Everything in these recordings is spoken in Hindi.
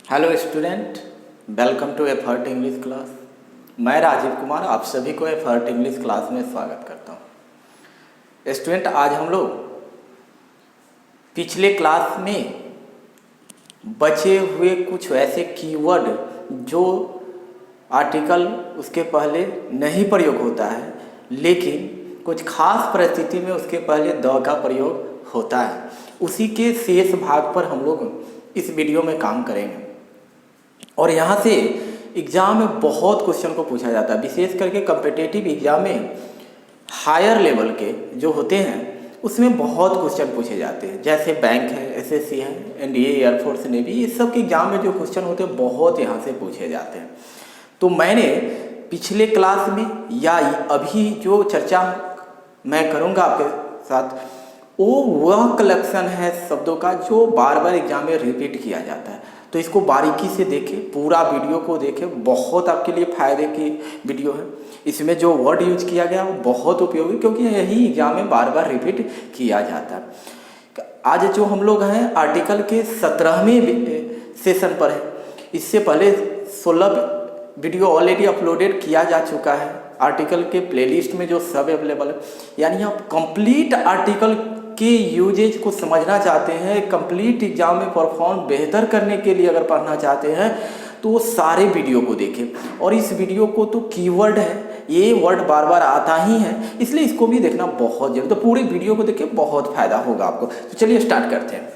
Hello student, welcome to Effort English class. मैं राजीव कुमार आप सभी को एफर्ट इंग्लिश क्लास में स्वागत करता हूँ। स्टूडेंट, आज हम लोग पिछले क्लास में बचे हुए कुछ ऐसे कीवर्ड जो आर्टिकल उसके पहले नहीं प्रयोग होता है, लेकिन कुछ खास परिस्थिति में उसके पहले द का प्रयोग होता है, उसी के शेष भाग पर हम लोग इस वीडियो में काम करेंगे। और यहाँ से एग्ज़ाम में बहुत क्वेश्चन को पूछा जाता है, विशेष करके कम्पिटिटिव एग्ज़ाम में हायर लेवल के जो होते हैं उसमें बहुत क्वेश्चन पूछे जाते हैं। जैसे बैंक है, एसएससी है, एनडीए, एयरफोर्स, नेवी, ये सब के एग्ज़ाम में जो क्वेश्चन होते हैं बहुत यहाँ से पूछे जाते हैं। तो मैंने पिछले क्लास में या अभी जो चर्चा मैं करूँगा आपके साथ वह कलेक्शन है शब्दों का जो बार बार एग्जाम में रिपीट किया जाता है। तो इसको बारीकी से देखें, पूरा वीडियो को देखें, बहुत आपके लिए फ़ायदे की वीडियो है। इसमें जो वर्ड यूज किया गया वो बहुत उपयोगी, क्योंकि यही एग्जाम में बार बार रिपीट किया जाता है। आज जो हम लोग हैं आर्टिकल के 17वें सेशन पर है। इससे पहले 16 वीडियो ऑलरेडी अपलोडेड किया जा चुका है आर्टिकल के प्लेलिस्ट में जो सब अवेलेबल है। यानी आप कंप्लीट आर्टिकल के यूजेज को समझना चाहते हैं, कंप्लीट एग्जाम में परफॉर्म बेहतर करने के लिए अगर पढ़ना चाहते हैं तो वो सारे वीडियो को देखें। और इस वीडियो को तो कीवर्ड है, ये वर्ड बार बार आता ही है, इसलिए इसको भी देखना बहुत जरूरी। तो पूरे वीडियो को देखें, बहुत फायदा होगा आपको। तो चलिए स्टार्ट करते हैं।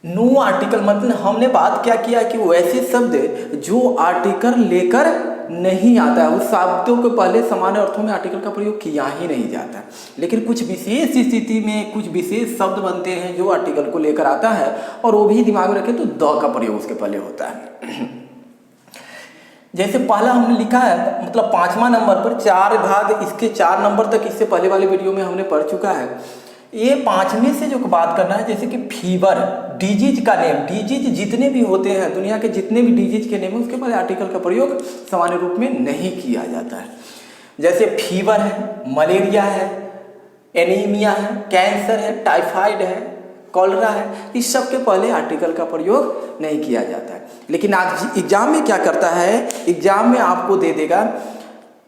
नो आर्टिकल मतलब हमने बात क्या किया कि वैसे शब्द जो आर्टिकल लेकर नहीं आता है, उस शब्दों के पहले सामान्य अर्थों में आर्टिकल का प्रयोग किया ही नहीं जाता। लेकिन कुछ विशेष स्थिति में कुछ विशेष शब्द बनते हैं जो आर्टिकल को लेकर आता है, और वो भी दिमाग में रखें तो द का प्रयोग उसके पहले होता है। जैसे पहला हमने लिखा है, मतलब 5वां नंबर पर 4 भाग, इसके 4 नंबर तक इससे पहले वाले वीडियो में हमने पढ़ चुका है। ये 5वें से जो बात करना है, जैसे कि फीवर, डिजीज का नेम, डिजीज जितने भी होते हैं दुनिया के जितने भी डिजीज के नेम है उसके पहले आर्टिकल का प्रयोग सामान्य रूप में नहीं किया जाता है। जैसे फीवर है, मलेरिया है, एनीमिया है, कैंसर है, टाइफाइड है, कॉलरा है, इस सब के पहले आर्टिकल का प्रयोग नहीं किया जाता है। लेकिन आज एग्जाम में क्या करता है, एग्जाम में आपको दे देगा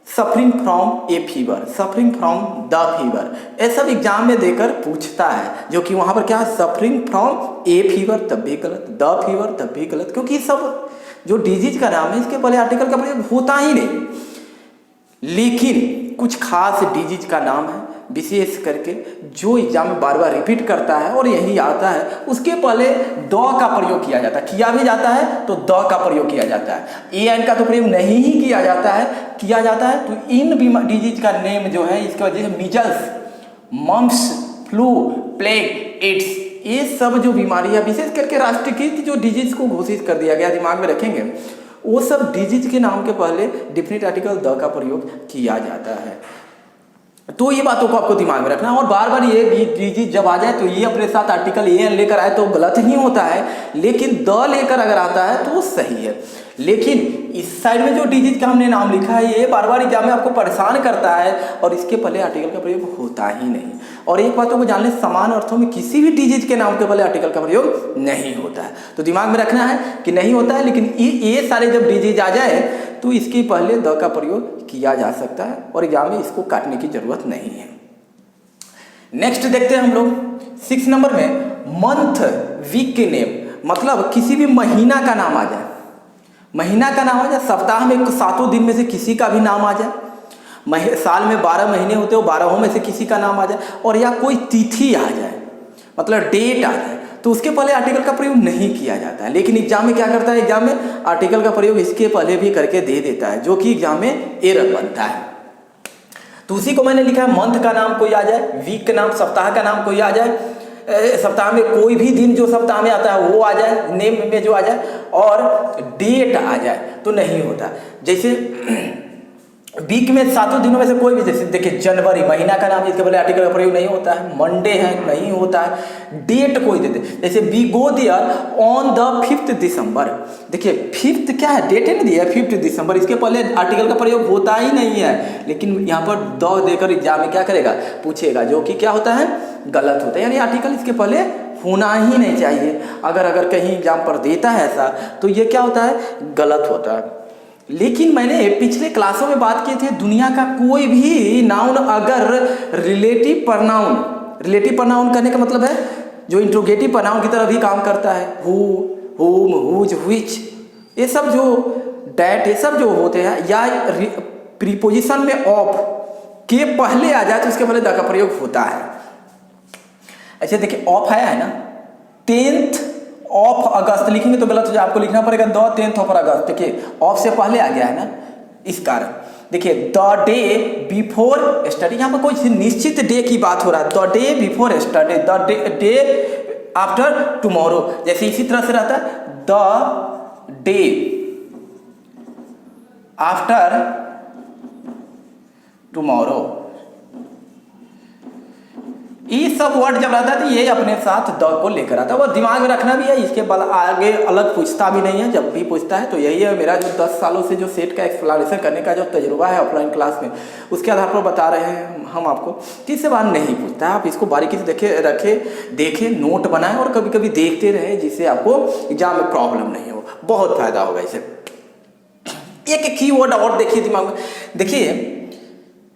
suffering from A fever, suffering from the fever, ये सब एग्जाम में देकर पूछता है। जो कि वहाँ पर क्या है, सफरिंग फ्रॉम ए फीवर तब भी गलत, द फीवर तब भी गलत, क्योंकि सब जो डिजीज का नाम है इसके पहले आर्टिकल का प्रयोग होता ही नहीं। लेकिन कुछ खास डिजीज का नाम है विशेष करके जो एग्जाम में बार बार रिपीट करता है और यही आता है, उसके पहले द का प्रयोग किया जाता है। किया भी जाता है तो द का प्रयोग किया जाता है, ए एन का तो प्रयोग नहीं ही किया जाता है। तो इन डिजीज का नेम जो है, इसकी वजह से measles, mumps, flu, plague, AIDS, ये सब जो बीमारियां विशेष करके राष्ट्रीयकृत जो डिजीज को घोषित कर दिया गया, दिमाग में रखेंगे, वो सब डिजीज के नाम के पहले डिफिनिट आर्टिकल द का प्रयोग किया जाता है। तो ये बातों को आपको दिमाग में रखना। और बार बार ये डिजीज जब आ जाए तो ये अपने साथ आर्टिकल ए लेकर आए तो गलत ही होता है, लेकिन द लेकर अगर आता है तो वो सही है। लेकिन इस साइड में जो डिजीज का हमने नाम लिखा है ये बार बार एग्जाम में आपको परेशान करता है और इसके पहले आर्टिकल का प्रयोग होता ही नहीं। और एक बातों को जान लें, समान अर्थों में किसी भी डिजीज के नाम के पहले आर्टिकल का प्रयोग नहीं होता है। तो दिमाग में रखना है कि नहीं होता है, लेकिन ये सारे जब डिजीज आ जाए तो इसके पहले द का प्रयोग किया जा सकता है और एग्जाम में इसको काटने की जरूरत नहीं है। नेक्स्ट देखते हैं हम लोग 6 नंबर में, मंथ, वीक के नेम, मतलब किसी भी महीना का नाम आ जाए, महीना का नाम आ जाए, सप्ताह में 7 दिन में से किसी का भी नाम आ जाए, साल में 12 महीने होते हो 12 में से किसी का नाम आ जाए, और या कोई तिथि आ जाए, मतलब डेट आ जाए, तो उसके पहले आर्टिकल का प्रयोग नहीं किया जाता है। लेकिन एग्जाम में क्या करता है, एग्जाम में आर्टिकल का प्रयोग इसके पहले भी करके दे देता है, जो कि एग्जाम में एरर बनता है। तो उसी को मैंने लिखा है, मंथ का नाम कोई आ जाए, वीक का नाम, सप्ताह का नाम कोई आ जाए, सप्ताह में कोई भी दिन जो सप्ताह में आता है वो आ जाए, नेम में जो आ जाए, और डेट आ जाए तो नहीं होता। जैसे वीक में 7 दिनों में से कोई भी, जैसे देखिए जनवरी, महीना का नाम, इसके पहले आर्टिकल का प्रयोग नहीं होता है, मंडे है नहीं होता है, डेट कोई देते, जैसे we go there on the 5th December, देखिए 5th क्या है, डेट है ना दिया 5th दिसंबर, इसके पहले आर्टिकल का प्रयोग होता ही नहीं है। लेकिन यहाँ पर द देकर एग्जाम में क्या करेगा, पूछेगा, जो कि क्या होता है, गलत होता है, यानी आर्टिकल इसके पहले होना ही नहीं चाहिए। अगर कहीं एग्जाम पर देता है ऐसा तो ये क्या होता है, गलत होता है। लेकिन मैंने पिछले क्लासों में बात की थी, दुनिया का कोई भी नाउन अगर रिलेटिव प्रनाउन करने का मतलब है जो इंट्रोगेटिव प्रनाउन की तरह भी काम करता है, हु, हुम, हुज, व्हिच, ये सब जो डैट, ये सब जो होते हैं, या प्रीपोजिशन में ऑफ के पहले आ जाए तो उसके पहले द का प्रयोग होता है। अच्छा देखिए, ऑफ आया है ना, 10th ऑफ अगस्त लिखेंगे तो गलत हो जाए, आपको लिखना पड़ेगा द 10th ऑफ अगस्त। देखिए ऑफ से पहले आ गया है ना, इस कारण। देखिए द डे बिफोर स्टडी, यहाँ पर कोई निश्चित डे की बात हो रहा है, the day before study, the day after tomorrow. जैसे इसी तरह से रहता है द डे आफ्टर टुमारो। ये सब वर्ड जब रहता है तो ये अपने साथ द को लेकर आता है, वो दिमाग में रखना भी है। इसके बाद आगे अलग पूछता भी नहीं है, जब भी पूछता है तो यही है। मेरा जो 10 सालों से जो सेट का एक्सप्लेनेशन करने का जो तजुर्बा है ऑफलाइन क्लास में, उसके आधार पर बता रहे हैं हम आपको कि इससे बार नहीं पूछता है। आप इसको बारीकी से देखें, नोट बनाएं और कभी कभी देखते रहें, जिससे आपको एग्जाम में प्रॉब्लम नहीं हो, बहुत फायदा होगा इससे। एक कीवर्ड और देखिए दिमाग में, देखिए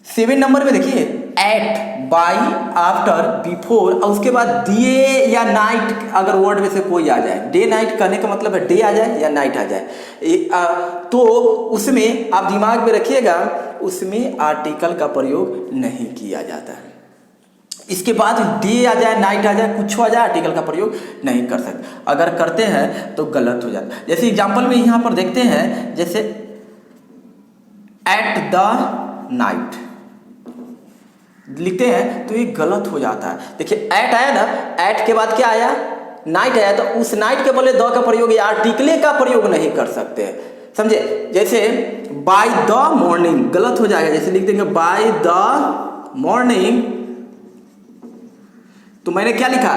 7 नंबर में देखिए एट, बाई, आफ्टर, बिफोर, और उसके बाद दिए या नाइट, अगर वर्ड में से कोई आ जाए, डे नाइट कहने का मतलब है डे आ जाए या नाइट आ जाए, तो उसमें आप दिमाग में रखिएगा, उसमें आर्टिकल का प्रयोग नहीं किया जाता है। इसके बाद डे आ जाए, नाइट आ जाए, कुछ आ जाए, आर्टिकल का प्रयोग नहीं कर सकते। अगर करते हैं तो गलत हो जाता है। जैसे एग्जाम्पल में यहाँ पर देखते हैं, जैसे एट द नाइट लिखते हैं तो ये गलत हो जाता है। देखिए एट आया ना, एट के बाद क्या आया, नाइट आया, तो उस नाइट के बोले द का प्रयोग या आर्टिकले का प्रयोग नहीं कर सकते, समझे। जैसे बाय द मॉर्निंग गलत हो जाएगा, जैसे लिख देंगे बाय द मॉर्निंग, तो मैंने क्या लिखा,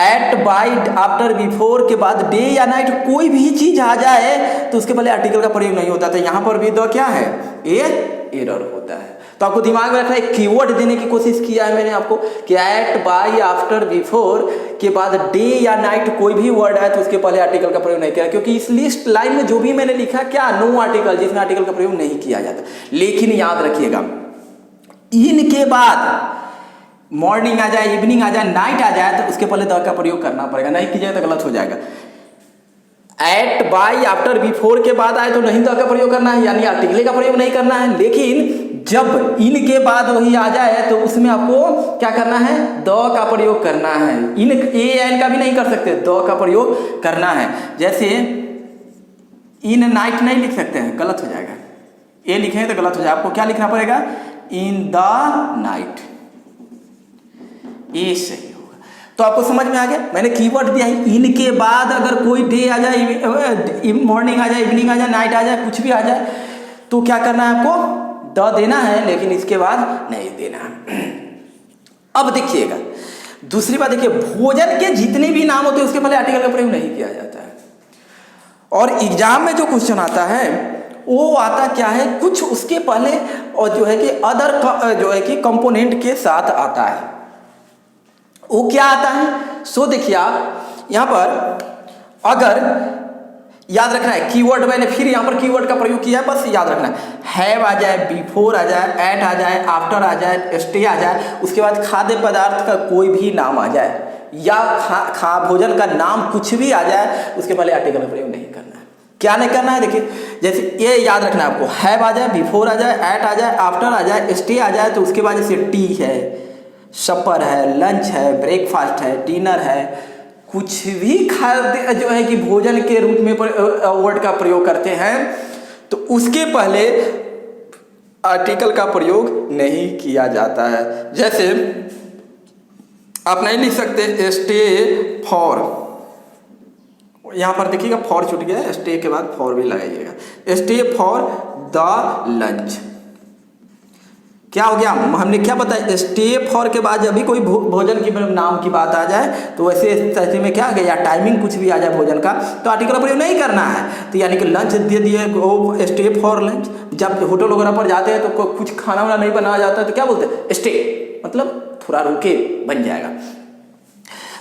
एट, बाय, आफ्टर, बिफोर के बाद डे या नाइट कोई भी चीज आ जाए तो उसके पहले आर्टिकल का प्रयोग नहीं होता। तो यहां पर भी द क्या है, एरर होता है। तो आपको दिमाग में रखना है, कीवर्ड देने की कोशिश किया है मैंने आपको कि एट, बाय, आफ्टर, बिफोर के बाद डे या नाइट कोई भी वर्ड है तो उसके पहले आर्टिकल का प्रयोग नहीं किया, क्योंकि इस लिस्ट लाइन में जो भी मैंने लिखा क्या, नो आर्टिकल, जिसमें आर्टिकल का प्रयोग नहीं किया जाता। लेकिन याद रखिएगा, इनके बाद मॉर्निंग आ जाए, इवनिंग आ जाए, नाइट आ जाए तो उसके पहले द का प्रयोग करना पड़ेगा, नहीं कीजिएगा तो गलत हो जाएगा। एट, बाय, आफ्टर, बिफोर के बाद आए तो नहीं द का प्रयोग करना है, यानी आर्टिकल का प्रयोग नहीं करना है। लेकिन जब इनके बाद वही आ जाए तो उसमें आपको क्या करना है, द का प्रयोग करना है। इन एन का भी नहीं कर सकते, द का प्रयोग करना है। जैसे इन नाइट नहीं लिख सकते हैं, गलत हो जाएगा, ए लिखेंगे तो गलत हो जाएगा। आपको क्या लिखना पड़ेगा, इन द नाइट, ये सही होगा। तो आपको समझ में आ गया, मैंने कीवर्ड दिया है। इनके बाद अगर कोई डे आ जाए, मॉर्निंग आ जाए, इवनिंग आ जाए, नाइट आ जाए, कुछ भी आ जाए तो क्या करना है, आपको द देना है, लेकिन इसके बाद नहीं देना। अब देखिएगा दूसरी बात, देखिए भोजन के जितने भी नाम होते हैं उसके पहले आर्टिकल का प्रयोग नहीं किया जाता है। और एग्जाम में जो क्वेश्चन आता है वो आता क्या है, कुछ उसके पहले और जो है कि अदर जो है कि कंपोनेंट के साथ आता है। वो क्या आता है, सो देखिए आप यहाँ पर अगर याद रखना है, कीवर्ड मैंने फिर यहाँ पर कीवर्ड का प्रयोग किया है, बस याद रखना है। हैव आ जाए, बिफोर आ जाए, एट आ जाए, आफ्टर आ जाए, स्टे आ जाए, उसके बाद खाद्य पदार्थ का कोई भी नाम आ जाए या भोजन का नाम कुछ भी आ जाए, उसके पहले आर्टिकल का प्रयोग नहीं करना है। क्या नहीं करना है, देखिए जैसे ये याद रखना है आपको, हैव आ जाए, बिफोर आ जाए, एट आ जाए, आफ्टर आ जाए, स्टे आ जाए, तो उसके बाद जैसे टी है, सपर है, लंच है, ब्रेकफास्ट है, डिनर है, कुछ भी खाद्य जो है कि भोजन के रूप में वर्ड का प्रयोग करते हैं तो उसके पहले आर्टिकल का प्रयोग नहीं किया जाता है। जैसे आप नहीं लिख सकते स्टे फॉर, यहाँ पर देखिएगा फॉर छूट गया, स्टे के बाद फॉर भी लगाइएगा, स्टे फॉर द लंच। क्या हो गया, हमने क्या बताया, स्टे फॉर के बाद जब भी कोई भोजन की नाम की बात आ जाए तो वैसे स्थिति में क्या आ गया, टाइमिंग कुछ भी आ जाए भोजन का तो आर्टिकल का प्रयोग नहीं करना है। तो यानी कि लंच दे दिए, वो स्टे फॉर लंच। जब होटल वगैरह पर जाते हैं तो कुछ खाना वाना नहीं बनाया जाता है तो क्या बोलते हैं, स्टे, मतलब थोड़ा रुके बन जाएगा।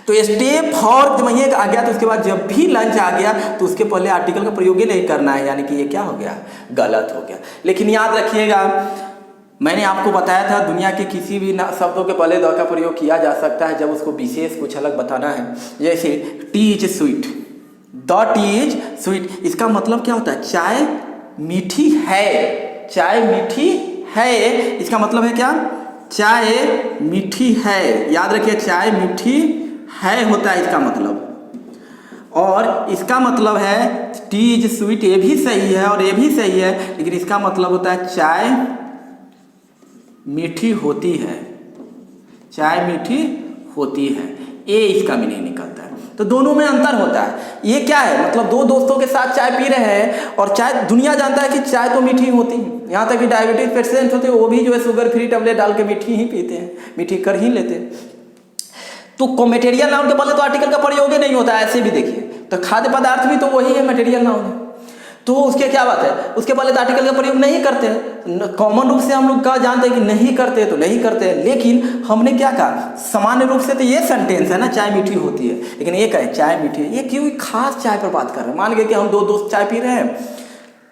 तो स्टेप फॉर जब ये आ गया तो उसके बाद जब भी लंच आ गया तो उसके पहले आर्टिकल का प्रयोग ही नहीं करना है, यानी कि ये क्या हो गया, गलत हो गया। लेकिन याद रखिएगा, मैंने आपको बताया था दुनिया के किसी भी शब्दों के पहले द का प्रयोग किया जा सकता है जब उसको विशेष कुछ अलग बताना है। जैसे T is sweet, the T is sweet, इसका मतलब क्या होता है, चाय मीठी है, चाय मीठी है, इसका मतलब है क्या, चाय मीठी है। याद रखिए, चाय मीठी है होता है इसका मतलब। और इसका मतलब है टी इज स्वीट, ये भी सही है और ये भी सही है, लेकिन इसका मतलब होता है चाय मीठी होती है, चाय मीठी होती है, ये इसका मीनिंग निकलता है। तो दोनों में अंतर होता है। ये क्या है, मतलब दो दोस्तों के साथ चाय पी रहे हैं और चाय, दुनिया जानता है कि चाय तो मीठी होती है, यहाँ तक कि डायबिटीज पेशेंट होते हैं वो भी जो है शुगर फ्री टैबलेट डाल के मीठी ही पीते हैं, मीठी कर ही लेते हैं। तो मटेरियल नाउन के पहले तो आर्टिकल का प्रयोग ही नहीं होता है, ऐसे भी देखिए। तो खाद्य पदार्थ भी तो वही है, मटेरियल नाउन है, तो उसके क्या बात है, उसके पहले तो आर्टिकल का प्रयोग नहीं करते हैं। कॉमन रूप से हम लोग का जानते हैं कि नहीं करते तो नहीं करते हैं, लेकिन हमने क्या कहा, सामान्य रूप से तो ये सेंटेंस है ना, चाय मीठी होती है, लेकिन ये कहे चाय मीठी है, ये क्यों खास चाय पर बात कर रहे हैं। मान गए कि हम दो दोस्त चाय पी रहे हैं,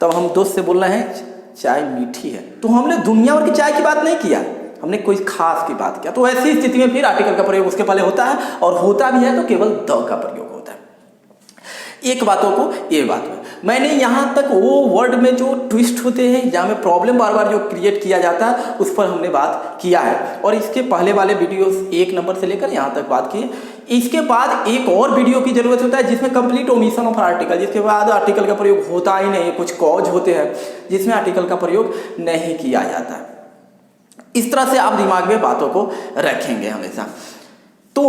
तब हम दोस्त से बोल रहे हैं चाय मीठी है, तो हमने दुनिया भर की चाय की बात नहीं किया, हमने कोई खास की बात किया। तो ऐसी स्थिति में फिर आर्टिकल का प्रयोग उसके पहले होता है, और होता भी है तो केवल द का प्रयोग होता है। एक बातों को ये बात है, मैंने यहाँ तक वो वर्ड में जो ट्विस्ट होते हैं, जहाँ में प्रॉब्लम बार बार जो क्रिएट किया जाता है, उस पर हमने बात किया है, और इसके पहले वाले वीडियोस 1 नंबर से लेकर यहाँ तक बात की। इसके बाद एक और वीडियो की जरूरत होता है जिसमें कंप्लीट ओमिशन ऑफ आर्टिकल, जिसके बाद आर्टिकल का प्रयोग होता ही नहीं, कुछ कॉज होते हैं जिसमें आर्टिकल का प्रयोग नहीं किया जाता। इस तरह से आप दिमाग में बातों को रखेंगे हमेशा। तो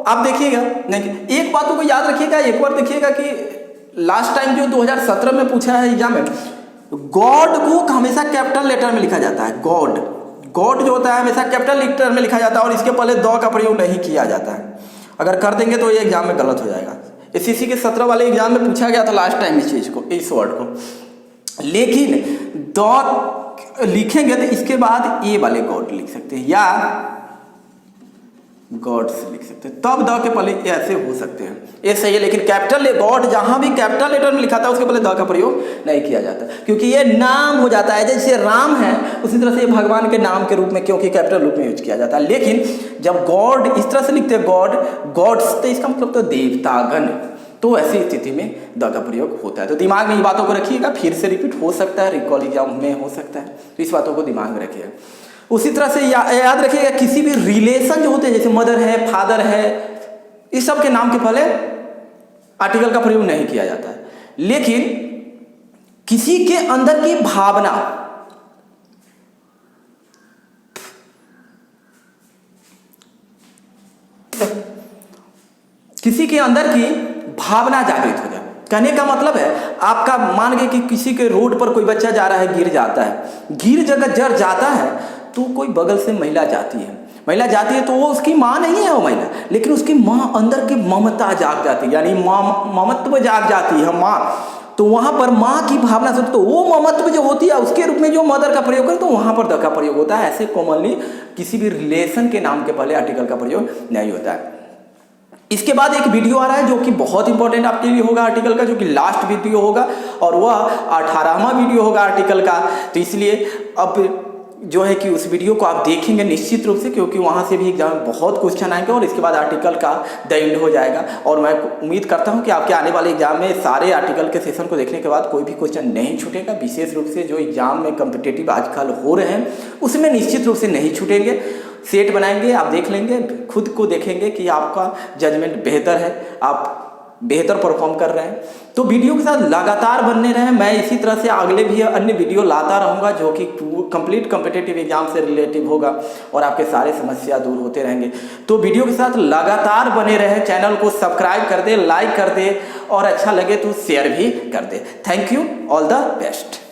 आप देखिएगा, एक बातों को याद रखिएगा, एक बार देखिएगा कि लास्ट टाइम जो 2017 में पूछा है एग्जाम में, गॉड को हमेशा कैपिटल लेटर में लिखा जाता है, गॉड, गॉड जो होता है हमेशा कैपिटल लेटर में लिखा जाता है, और इसके पहले द का प्रयोग नहीं किया जाता है। अगर कर देंगे तो ये एग्जाम में गलत हो जाएगा। एसएससी के 17 वाले एग्जाम में पूछा गया था लास्ट टाइम इस चीज को, इस वर्ड को, लेकिन द लिखेंगे तो इसके बाद ये वाले गॉड लिख सकते हैं, या गॉड्स लिख सकते हैं, तब द के पहले ऐसे हो सकते हैं, ये सही है। लेकिन कैपिटल गॉड जहां भी कैपिटल लेटर में लिखा था उसके पहले द का प्रयोग नहीं किया जाता, क्योंकि ये नाम हो जाता है। जैसे राम है उसी तरह से ये भगवान के नाम के रूप में, क्योंकि कैपिटल रूप में यूज किया जाता है। लेकिन जब गॉड इस तरह से लिखते हैं, गॉड, गॉड्स, तो इसका मतलब तो देवतागण, तो ऐसी स्थिति में द का प्रयोग होता है। तो दिमाग में ये बातों को रखिएगा, फिर से रिपीट हो सकता है, रिकॉल एग्जाम में हो सकता है, तो इस बातों को दिमाग में रखिएगा। उसी तरह से याद रखिएगा, किसी भी रिलेशन जो होते हैं, जैसे मदर है, फादर है, इस सब के नाम के पहले आर्टिकल का प्रयोग नहीं किया जाता है। लेकिन किसी के अंदर की भावना, किसी के अंदर की भावना जागृत हो जाए, कहने का मतलब है, आपका मान गए कि किसी के रोड पर कोई बच्चा जा रहा है, गिर जाता है, गिर जगह जर जाता है, तो कोई बगल से महिला जाती है, महिला जाती है तो वो उसकी माँ नहीं है वो महिला, लेकिन उसकी माँ अंदर की ममता जाग जाती है, यानी ममत्व जाग जाती है माँ, तो वहाँ पर माँ की भावना से, तो वो ममत्व जो होती है उसके रूप में जो मदर का प्रयोग करे, तो वहाँ पर द का प्रयोग होता है। ऐसे कॉमनली किसी भी रिलेशन के नाम के पहले आर्टिकल का प्रयोग नहीं होता है। इसके बाद एक वीडियो आ रहा है जो कि बहुत इंपॉर्टेंट आपके लिए होगा आर्टिकल का, जो कि लास्ट वीडियो होगा, और वह 18वां वीडियो होगा आर्टिकल का। तो इसलिए अब जो है कि उस वीडियो को आप देखेंगे निश्चित रूप से, क्योंकि वहाँ से भी एग्जाम में बहुत क्वेश्चन आएंगे, और इसके बाद आर्टिकल का द एंड हो जाएगा। और मैं उम्मीद करता हूँ कि आपके आने वाले एग्जाम में सारे आर्टिकल के सेशन को देखने के बाद कोई भी क्वेश्चन नहीं छूटेगा। विशेष रूप से जो एग्जाम में कम्पिटेटिव आजकल हो रहे हैं उसमें निश्चित रूप से नहीं छूटेंगे। सेट बनाएंगे, आप देख लेंगे, खुद को देखेंगे कि आपका जजमेंट बेहतर है, आप बेहतर परफॉर्म कर रहे हैं। तो वीडियो के साथ लगातार बनने रहें। मैं इसी तरह से अगले भी अन्य वीडियो लाता रहूँगा जो कि कंप्लीट कॉम्पिटिटिव एग्जाम से रिलेटिव होगा, और आपके सारे समस्या दूर होते रहेंगे। तो वीडियो के साथ लगातार बने रहें, चैनल को सब्सक्राइब कर दे, लाइक कर दे, और अच्छा लगे तो शेयर भी कर दे। Thank you, all the best.